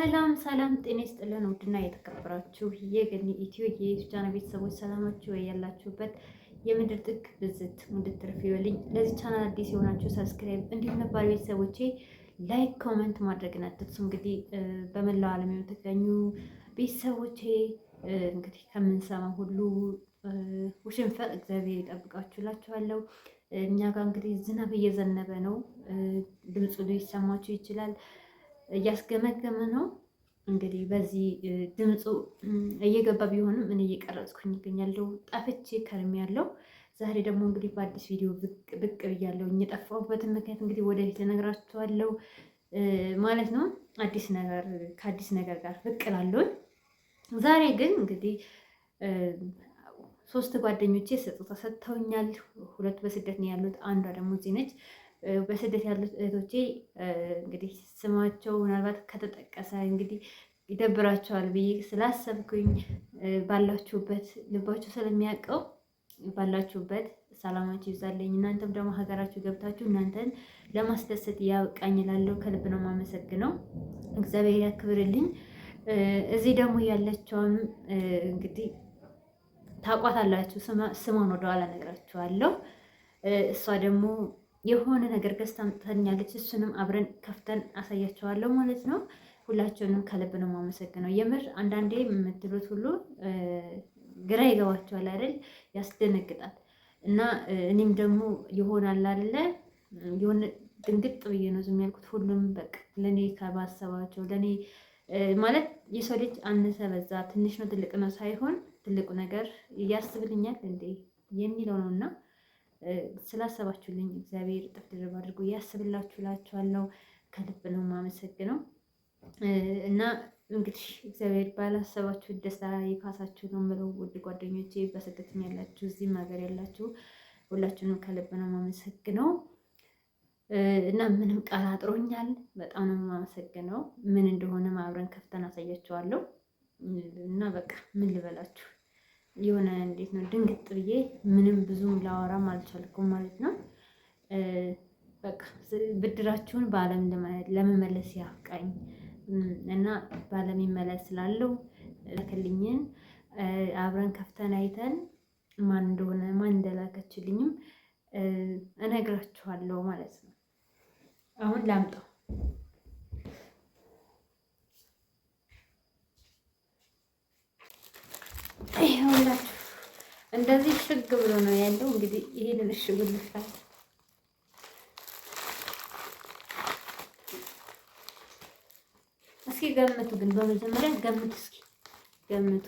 ሰላም ሰላም፣ ጤና ይስጥልን ውድና የተከበራችሁ የገኒ ኢትዮ የዩቲዩብ ቻናል ቤተሰቦች ሰላማችሁ ያላችሁበት የምድር ጥግ ብዝት ሙድት ትርፍ ይበልኝ። ለዚህ ቻናል አዲስ የሆናችሁ ሰብስክራይብ፣ እንዲሁም ነባር ቤተሰቦቼ ላይክ ኮሜንት ማድረግን አትርሱ። እንግዲህ በመላው ዓለም የምትገኙ ቤተሰቦቼ እንግዲህ ከምንሰማ ሁሉ ውሽንፈር እግዚአብሔር ይጠብቃችሁ እላችኋለሁ። እኛ ጋር እንግዲህ ዝናብ እየዘነበ ነው። ድምፁ ሊሰማችሁ ይችላል። እያስገመገመ ነው። እንግዲህ በዚህ ድምፁ እየገባ ቢሆንም እኔ እየቀረጽኩኝ ይገኛለሁ። ጠፍቼ ከርሜያለሁ። ዛሬ ደግሞ እንግዲህ በአዲስ ቪዲዮ ብቅ ብያለሁ። የጠፋሁበትን ምክንያት እንግዲህ ወደፊት እነግራችኋለሁ ማለት ነው። ከአዲስ ነገር ጋር ብቅ እላለሁ። ዛሬ ግን እንግዲህ 3 ጓደኞቼ ስጦታ ሰጥተውኛል። 2 በስደት ነው ያሉት፣ አንዷ ደግሞ እዚህ ነች። በስደት ያሉት እህቶቼ እንግዲህ ስማቸው ምናልባት ከተጠቀሰ እንግዲህ ይደብራቸዋል ብዬ ስላሰብኩኝ ባላችሁበት ልባችሁ ስለሚያውቀው ባላችሁበት ሰላማችሁ ይዛለኝ። እናንተም ደግሞ ሀገራችሁ ገብታችሁ እናንተን ለማስደሰት ያብቃኝ እላለሁ። ከልብ ነው የማመሰግነው። እግዚአብሔር ያክብርልኝ። እዚህ ደግሞ ያለችውን እንግዲህ ታውቋታላችሁ። ስሟን ወደኋላ እነግራችኋለሁ። እሷ ደግሞ የሆነ ነገር ገዝታ አምጥታኛለች። እሱንም አብረን ከፍተን አሳያቸዋለሁ ማለት ነው። ሁላችሁንም ከልብ ነው የማመሰግነው። የምር አንዳንዴ የምትሉት ሁሉ ግራ ይገባችኋል አይደል? ያስደነግጣል። እና እኔም ደግሞ ይሆናል አይደለ? የሆነ ድንግጥ ብዬ ነው ዝም ያልኩት። ሁሉም በቃ ለእኔ ከባሰባቸው ለእኔ ማለት የሰው ልጅ አነሰ በዛ ትንሽ ነው ትልቅ ነው ሳይሆን ትልቁ ነገር ያስብልኛል እንዴ የሚለው ነው። እና ስላሰባችሁልኝ እግዚአብሔር እጥፍ ድርብ አድርጎ ያስብላችሁ እላችኋለሁ። ከልብ ነው የማመሰግነው። እና እንግዲህ እግዚአብሔር ባላሰባችሁ ደስታ ይካሳችሁ ነው የምለው። ውድ ጓደኞቼ በስደትም ያላችሁ እዚህም ሀገር ያላችሁ ሁላችሁንም ከልብ ነው የማመሰግነው። እና ምንም ቃል አጥሮኛል። በጣም ነው የማመሰግነው። ምን እንደሆነ አብረን ከፍተን አሳያችኋለሁ። እና በቃ ምን ልበላችሁ የሆነ እንዴት ነው ድንግጥ ብዬ ምንም ብዙም ላወራም አልቻልኩም ማለት ነው። በቃ ብድራችሁን በዓለም ለመመለስ ያብቃኝ እና በዓለም ይመለስ ስላለው ልክልኝን አብረን ከፍተን አይተን ማን እንደሆነ ማን እንደላከችልኝም እነግራችኋለሁ ማለት ነው። አሁን ላምጣው። ይኸውላችሁ እንደዚህ ሽግ ብሎ ነው ያለው። እንግዲህ ይሄንን እሽጉ ልፍታል። እስኪ ገምቱ፣ ግን በመጀመሪያ ገምቱ። እስኪ ገምቱ።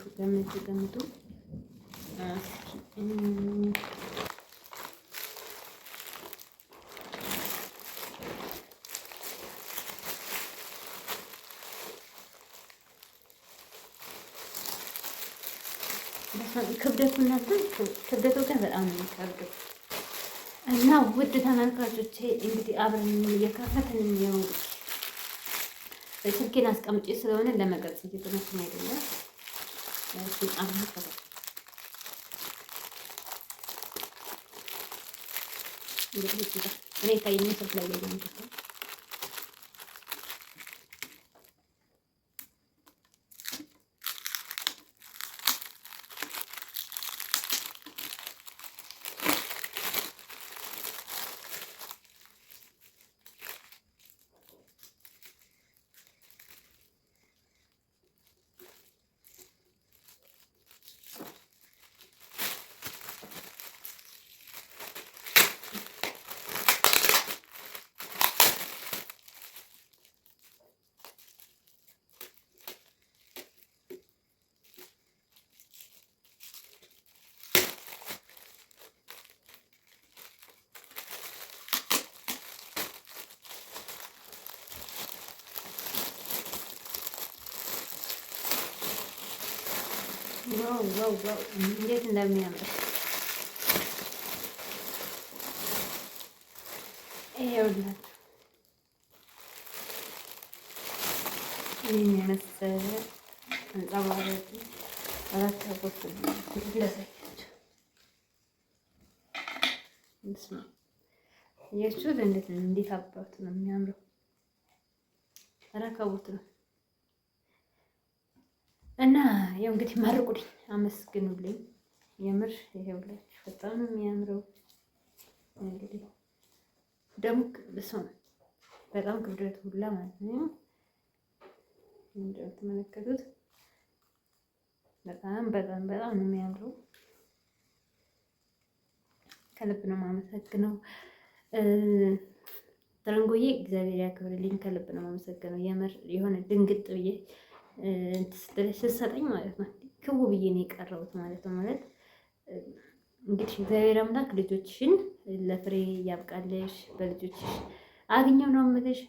ክብደቱ ግን በጣም ነው የሚከብደው። እና ውድ ተመልካቾቼ እንግዲህ አብረን እየከፈትን ነው። ስልኬን አስቀምጬ ስለሆነ ለመቀረጽ እየተመቸኝ አይደለም። እኔ ታየኝ ስልክ ላይ ያለው ዋው እንዴት እንደሚያምር ይኸውላችሁ። ይህን የመሰለ አንጸባራቂ አራት አቦት ለሳያቸው የቹት እንዴት አባቱ ነው የሚያምረው። ረከቡት ነው እና ያው እንግዲህ መርቁልኝ፣ አመስግኑልኝ። የምር ይሄውላችሁ በጣም ነው የሚያምረው። እንግዲህ ደግሞ ሰው በጣም ክብደት ሁላ ማለት ነው እንደምትመለከቱት በጣም በጣም በጣም ነው የሚያምረው። ከልብ ነው የማመሰግነው ተረንጎዬ፣ እግዚአብሔር ያክብርልኝ። ከልብ ነው የማመሰግነው። የምር የሆነ ድንግጥ ብዬ ስትሰጠኝ ማለት ነው ክው ብዬ ነው የቀረሁት ማለት ነው። ማለት እንግዲህ እግዚአብሔር አምላክ ልጆችሽን ለፍሬ ያብቃልሽ፣ በልጆችሽ አግኘው ነው የምልሽ።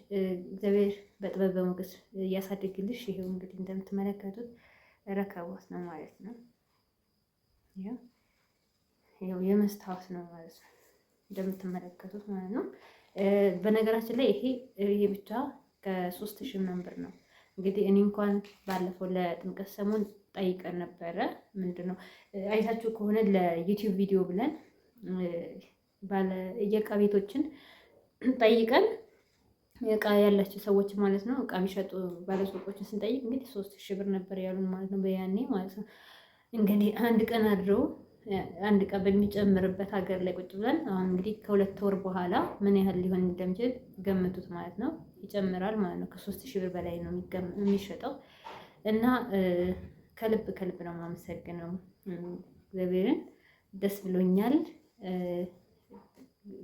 እግዚአብሔር በጥበብ በሞገስ እያሳድግልሽ። ይሄው እንግዲህ እንደምትመለከቱት ረከቦት ነው ማለት ነው። ይሄው የመስታወት ነው ማለት ነው እንደምትመለከቱት ማለት ነው። በነገራችን ላይ ይሄ ብቻ ከ3000 ምናምን ብር ነው። እንግዲህ እኔ እንኳን ባለፈው ለጥምቀት ሰሞን ጠይቀን ነበረ። ምንድነው አይታችሁ ከሆነ ለዩቲዩብ ቪዲዮ ብለን ባለ የእቃ ቤቶችን ጠይቀን እቃ ያላቸው ሰዎች ማለት ነው እቃ የሚሸጡ ባለሱቆችን ስንጠይቅ እንግዲህ 3000 ብር ነበር ያሉን ማለት ነው በያኔ ማለት ነው። እንግዲህ አንድ ቀን በሚጨምርበት ሀገር ላይ ቁጭ ብለን አሁን እንግዲህ ከ2 ወር በኋላ ምን ያህል ሊሆን እንደሚችል ገምቱት ማለት ነው። ይጨምራል ማለት ነው። ከ3000 ብር በላይ ነው የሚሸጠው እና ከልብ ነው የማመሰግነው እግዚአብሔርን። ደስ ብሎኛል።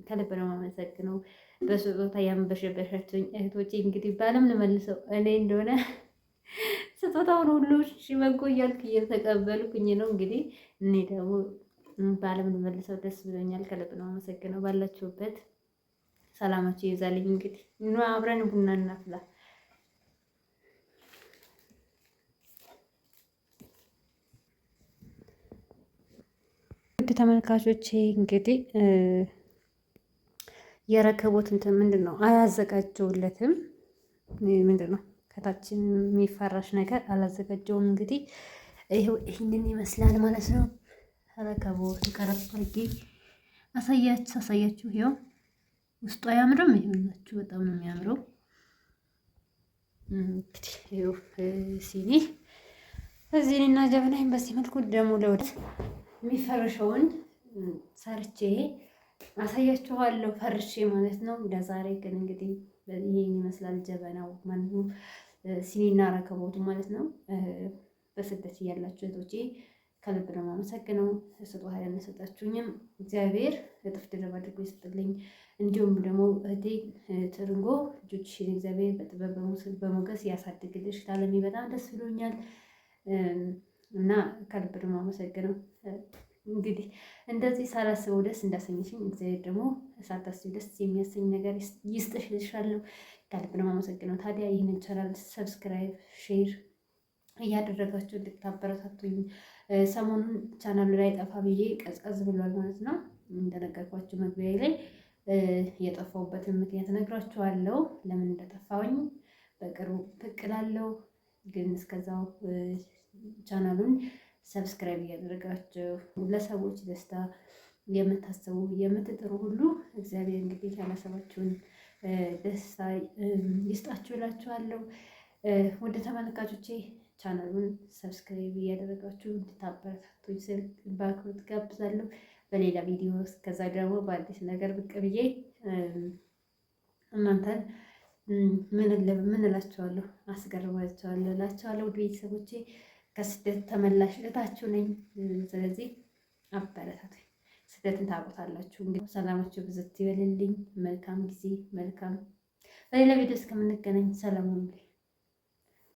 ከልብ ነው የማመሰግነው። በስጦታ ያንበሸበሻችሁኝ እህቶቼ እንግዲህ ባለም ልመልሰው እኔ እንደሆነ ስጦታውን ሁሉ በጎ እያልኩ እየተቀበልኩኝ ነው። እንግዲህ እኔ ደግሞ በዓለም ልመልሰው ደስ ብሎኛል። ከልብ ነው አመሰግነው። ባላችሁበት ሰላማችሁ ይዛልኝ። እንግዲህ ኑ አብረን ቡና እናፍላ። ውድ ተመልካቾቼ እንግዲህ የረከቦት እንትን ምንድን ነው አያዘጋጀውለትም። ምንድን ነው ከታችን የሚፈራሽ ነገር አላዘጋጀውም። እንግዲህ ይህንን ይመስላል ማለት ነው። ረከቦት ቀረብ አድርጌ አሳያችሁ። ይኸው ውስጡ አያምርም? ይኸውላችሁ በጣም ነው የሚያምረው። እንግዲህ ይኸው ሲኒ እዚህና ጀበናይም በዚህ መልኩ ደግሞ ለወደፊት የሚፈርሸውን ሰርቼ አሳያችኋለሁ ፈርሼ ማለት ነው። ለዛሬ ግን እንግዲህ ይሄን ይመስላል ጀበናው ማለት ነው፣ ሲኒና ረከቦቱ ማለት ነው። በስደት እያላችሁ እህቶቼ ከልብ ነው የማመሰግነው። ስጦታ ያነሰጣችሁኝም እግዚአብሔር እጥፍ ድርብ አድርጎ ይስጥልኝ። እንዲሁም ደግሞ እህቴ ትርንጎ ልጆችሽን እግዚአብሔር በጥበብ በሞገስ ያሳድግልሽ። ታለሚ በጣም ደስ ብሎኛል እና ከልብ ነው የማመሰግነው። እንግዲህ እንደዚህ ሳላስበው ደስ እንዳሰኘሽኝ እግዚአብሔር ደግሞ ሳታስቢው ደስ የሚያሰኝ ነገር ይስጥሽ ልሻለሁ። ከልብ ነው የማመሰግነው። ታዲያ ይህንን ቻናል ሰብስክራይብ፣ ሼር እያደረጋችሁ እንድታበረታቱኝ። ሰሞኑን ቻናሉ ላይ ጠፋ ብዬ ቀዝቀዝ ብሏል ማለት ነው። እንደነገርኳችሁ መግቢያ ላይ የጠፋሁበትን ምክንያት እነግራችኋለሁ፣ ለምን እንደጠፋሁኝ በቅርቡ ብቅ እላለሁ። ግን እስከዛው ቻናሉን ሰብስክራይብ እያደረጋችሁ ለሰዎች ደስታ የምታስቡ የምትጥሩ ሁሉ እግዚአብሔር እንግዲህ ያላሰባችሁን ደስታ ይስጣችሁ እላችኋለሁ። ወደ ተመልካቾቼ ቻናሉን ሰብስክራይብ እያደረጋችሁ እንድታበረታቱኝ ስል በአክብሮት ጋብዛለሁ። በሌላ ቪዲዮ እስከዛ ደግሞ በአዲስ ነገር ብቅ ብዬ እናንተን ምን እላችኋለሁ አስገርማችኋለሁ እላችኋለሁ። ውድ ቤተሰቦቼ ከስደት ተመላሽ እህታችሁ ነኝ። ስለዚህ አበረታቱኝ። ስደትን ታውቁታላችሁ። እንግዲህ ሰላማችሁ ብዝት ይበልልኝ። መልካም ጊዜ፣ መልካም በሌላ ቪዲዮ እስከምንገናኝ ሰላም ሁኑ።